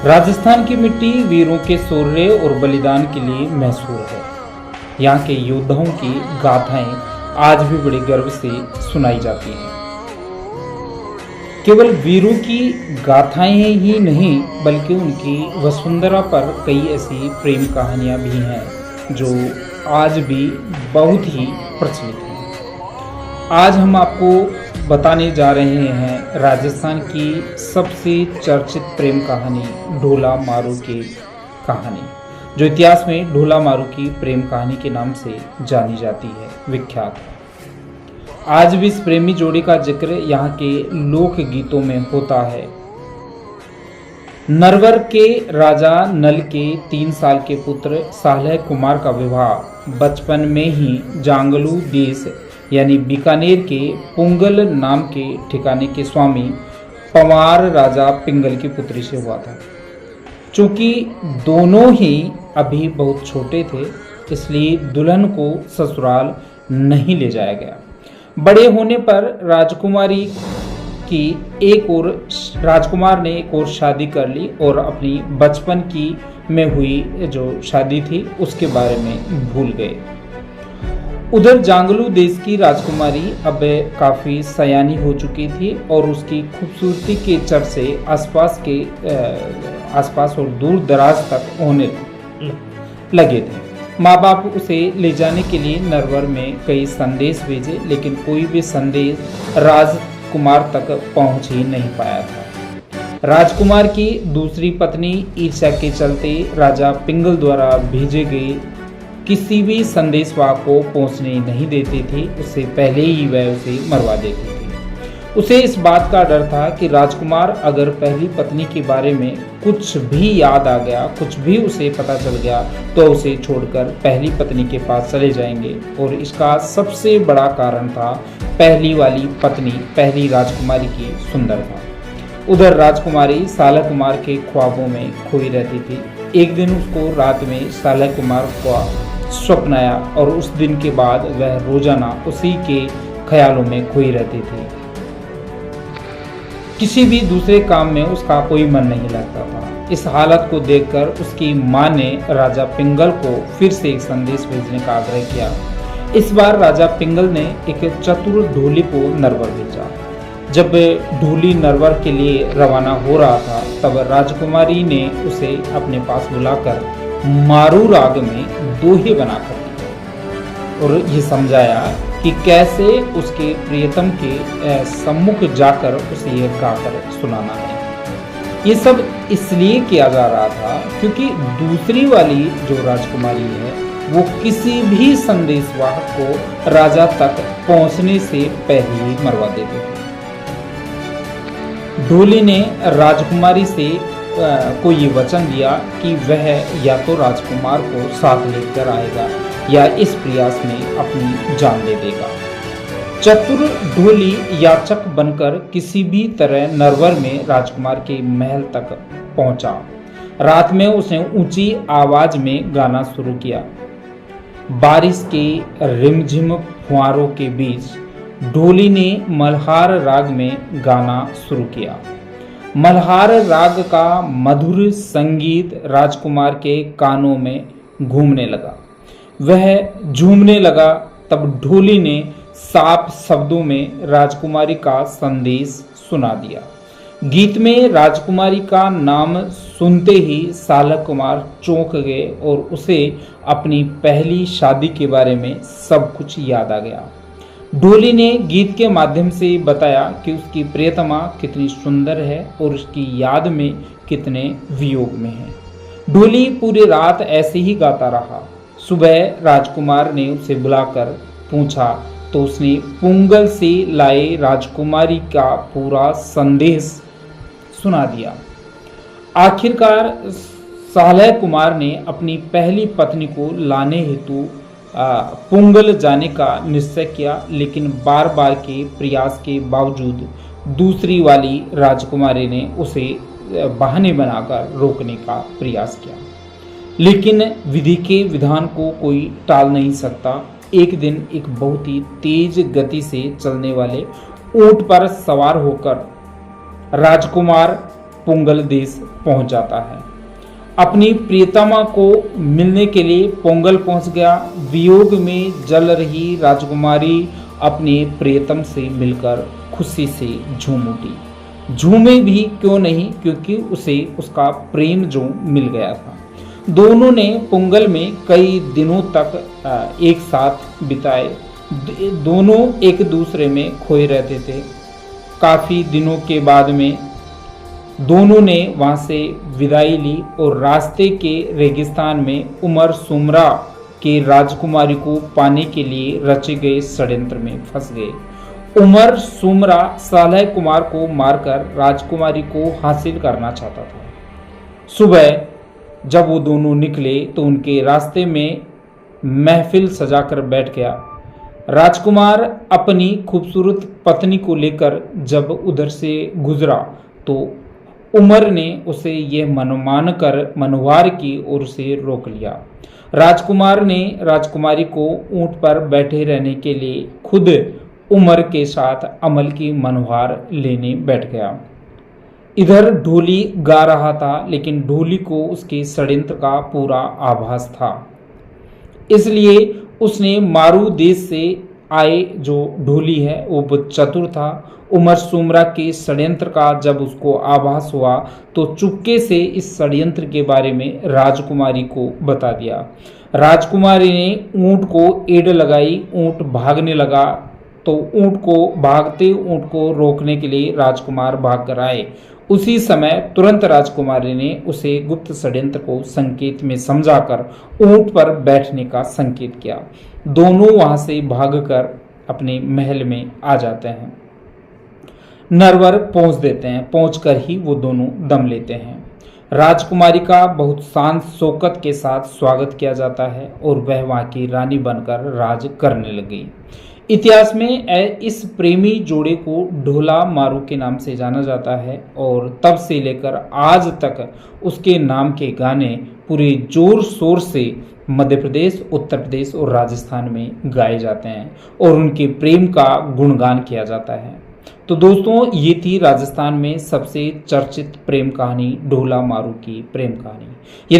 राजस्थान की मिट्टी वीरों के शौर्य और बलिदान के लिए मशहूर है। यहाँ के योद्धाओं की गाथाएं आज भी बड़े गर्व से सुनाई जाती हैं। केवल वीरों की गाथाएं ही नहीं बल्कि उनकी वसुंधरा पर कई ऐसी प्रेम कहानियां भी हैं जो आज भी बहुत ही प्रचलित हैं। आज हम आपको बताने जा रहे हैं राजस्थान की सबसे चर्चित प्रेम कहानी ढोला मारू की कहानी, जो इतिहास में ढोला मारू की प्रेम कहानी के नाम से जानी जाती है, विख्यात है। आज भी इस प्रेमी जोड़ी का जिक्र यहाँ के लोक गीतों में होता है। नरवर के राजा नल के 3 साल के पुत्र सालह कुमार का विवाह बचपन में ही जांगलू देश यानी बीकानेर के पुंगल नाम के ठिकाने के स्वामी पंवार राजा पिंगल की पुत्री से हुआ था। चूंकि दोनों ही अभी बहुत छोटे थे, इसलिए दुल्हन को ससुराल नहीं ले जाया गया। बड़े होने पर राजकुमार ने एक और शादी कर ली और अपनी बचपन की में हुई जो शादी थी उसके बारे में भूल गए। उधर जांगलू देश की राजकुमारी अब काफ़ी सयानी हो चुकी थी और उसकी खूबसूरती के चर्चे आसपास और दूर दराज तक होने लगे थे। माँ बाप उसे ले जाने के लिए नरवर में कई संदेश भेजे, लेकिन कोई भी संदेश राजकुमार तक पहुँच ही नहीं पाया था। राजकुमार की दूसरी पत्नी ईर्ष्या के चलते राजा पिंगल द्वारा भेजे गए किसी भी संदेशवाहक को पहुंचने नहीं देती थी। उससे पहले ही वह उसे मरवा देती थी। उसे इस बात का डर था कि राजकुमार अगर पहली पत्नी के बारे में कुछ भी याद आ गया, कुछ भी उसे पता चल गया, तो उसे छोड़कर पहली पत्नी के पास चले जाएंगे। और इसका सबसे बड़ा कारण था पहली वाली पत्नी, पहली राजकुमारी की सुंदरता। उधर राजकुमारी सालह कुमार के ख्वाबों में खोई रहती थी। एक दिन उसको रात में सालह कुमार का स्वप्न आया और उस दिन के बाद वह रोजाना उसी के ख्यालों में खोई रहती थी। किसी भी दूसरे काम में उसका कोई मन नहीं लगता था। इस हालत को देखकर उसकी मां ने राजा पिंगल को फिर से एक संदेश भेजने का आग्रह किया। इस बार राजा पिंगल ने एक चतुर ढोली को नरवर भेजा। जब ढोली नरवर के लिए रवाना हो रहा था, तब राजकुमारी ने उसे अपने पास बुलाकर मारू राग में दोहे बनाकर दिए और ये समझाया कि कैसे उसके प्रियतम के सम्मुख जाकर उसे ये गाकर सुनाना है। ये सब इसलिए किया जा रहा था क्योंकि दूसरी वाली जो राजकुमारी है वो किसी भी संदेशवाहक को राजा तक पहुंचने से पहले ही मरवा देती थी। ढोली ने राजकुमारी से को ये वचन दिया कि वह या तो राजकुमार को साथ लेकर आएगा या इस प्रयास में अपनी जान दे देगा। चतुर ढोली याचक बनकर किसी भी तरह नरवर में राजकुमार के महल तक पहुंचा। रात में उसने ऊंची आवाज में गाना शुरू किया। बारिश के रिमझिम फुहारों के बीच ढोली ने मल्हार राग में गाना शुरू किया। मल्हार राग का मधुर संगीत राजकुमार के कानों में घूमने लगा। वह झूमने लगा। तब ढोली ने साफ शब्दों में राजकुमारी का संदेश सुना दिया। गीत में राजकुमारी का नाम सुनते ही सालह कुमार चौंक गए और उसे अपनी पहली शादी के बारे में सब कुछ याद आ गया। ढोली ने गीत के माध्यम से बताया कि उसकी प्रियतमा कितनी सुंदर है और उसकी याद में कितने वियोग में है। ढोली पूरी रात ऐसे ही गाता रहा। सुबह राजकुमार ने उसे बुलाकर पूछा तो उसने पुंगल से लाए राजकुमारी का पूरा संदेश सुना दिया। आखिरकार सालह कुमार ने अपनी पहली पत्नी को लाने हेतु पुंगल जाने का निश्चय किया, लेकिन बार बार के प्रयास के बावजूद दूसरी वाली राजकुमारी ने उसे बहाने बनाकर रोकने का प्रयास किया। लेकिन विधि के विधान को कोई टाल नहीं सकता। एक दिन एक बहुत ही तेज गति से चलने वाले ऊंट पर सवार होकर राजकुमार पोंगल देश पहुंच जाता है। अपनी प्रियतमा को मिलने के लिए पोंगल पहुंच गया। वियोग में जल रही राजकुमारी अपने प्रियतम से मिलकर खुशी से झूम उठी। झूमे भी क्यों नहीं, क्योंकि उसे उसका प्रेम जो मिल गया था। दोनों ने पोंगल में कई दिनों तक एक साथ बिताए। दोनों एक दूसरे में खोए रहते थे। काफ़ी दिनों के बाद में दोनों ने वहाँ से विदाई ली और रास्ते के रेगिस्तान में उमर सुमरा के राजकुमारी को पाने के लिए रचे गए षड्यंत्र में फंस गए। उमर सुमरा सालह कुमार को मारकर राजकुमारी को हासिल करना चाहता था। सुबह जब वो दोनों निकले तो उनके रास्ते में महफिल सजाकर बैठ गया। राजकुमार अपनी खूबसूरत पत्नी को लेकर जब उधर से गुजरा तो उमर ने उसे यह मनमान कर मनोहार की ओर से रोक लिया। राजकुमार ने राजकुमारी को ऊंट पर बैठे रहने के लिए खुद उमर के साथ अमल की मनोहार लेने बैठ गया। इधर ढोली गा रहा था, लेकिन ढोली को उसके षड्यंत्र का पूरा आभास था। इसलिए उसने मारू देश से आए जो ढोली है वो बहुत चतुर था। उमर सुमरा के षड्यंत्र का जब उसको आभास हुआ तो चुपके से इस षड्यंत्र के बारे में राजकुमारी को बता दिया। राजकुमारी ने ऊंट को एड़ लगाई। ऊंट भागने लगा तो ऊंट को रोकने के लिए राजकुमार भाग कर आए। उसी समय तुरंत राजकुमारी ने उसे गुप्त षड्यंत्र को संकेत में समझाकर ऊंट पर बैठने का संकेत किया। दोनों वहां से भागकर अपने महल में आ जाते हैं। नरवर पहुंच देते हैं। पहुंचकर ही वो दोनों दम लेते हैं। राजकुमारी का बहुत शान शौकत के साथ स्वागत किया जाता है और वह वहां की रानी बनकर राज करने लगी। इतिहास में इस प्रेमी जोड़े को ढोला मारू के नाम से जाना जाता है और तब से लेकर आज तक उसके नाम के गाने पूरे जोर शोर से मध्य प्रदेश, उत्तर प्रदेश और राजस्थान में गाए जाते हैं और उनके प्रेम का गुणगान किया जाता है। तो दोस्तों, ये थी राजस्थान में सबसे चर्चित प्रेम कहानी ढोला मारू की प्रेम कहानी। यदि